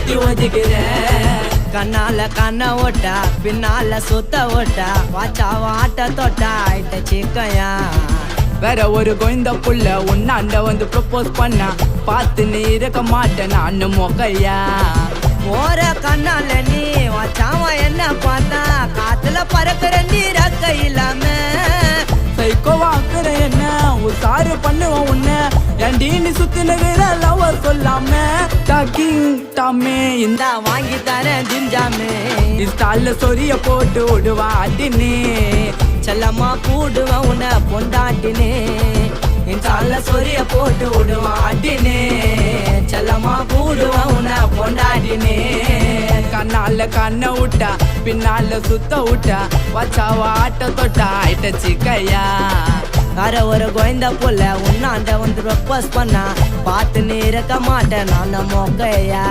குத்தி ஒதுக்கிறேன். கண்ணால கண்ண ஓட்டா பின்னால சுத்த ஓட்டா வாச்சாவ ஆட்ட தொட்டா ஆயிட்ட சிக்கையா. வேற ஒரு கோயந்த புள்ள உன்னாண்ட வந்து ப்ரப்போஸ் பண்ணா பார்த்து நீ இருக்க மாட்டேன் நானு மொக்கையா. ஓர கண்ணால நீ வாச்சாவ என்ன பார்த்தா காத்துல பறக்கிற நீரக்க இல்லாம சைக்கோவாக்குற என்ன உசாரு பண்ணுவோம் உன்ன ஏன்டி நீ சுத்தி நகிற லவர் சொல்லாம டாக்கிங் டாமே இந்த வாங்கி தரேன் ஜிஞ்சாமே இன்ஸ்டால்ல சொரிய போட்டு விடுவா அடினே செல்லம்மா கூடுவேன் உன்னை பொண்டாட்டினே. இன்சால சொரிய போட்டு விடுவான் அடினே செல்லம்மா கூடுவேன் உன்னை பொண்டாட்டினே. கண்ணால கண்ண விட்டா பின்னால சுத்த விட்டா வச்சாவ ஆட்ட தொட்டா ஆயிட்ட சிக்கையா. வேற ஒரு கோயந்த புள்ள உன்னாண்ட வந்து ப்ரப்போஸ் பண்ணா பார்த்து நீ இருக்க மாட்டேன் நான் மொக்கையா.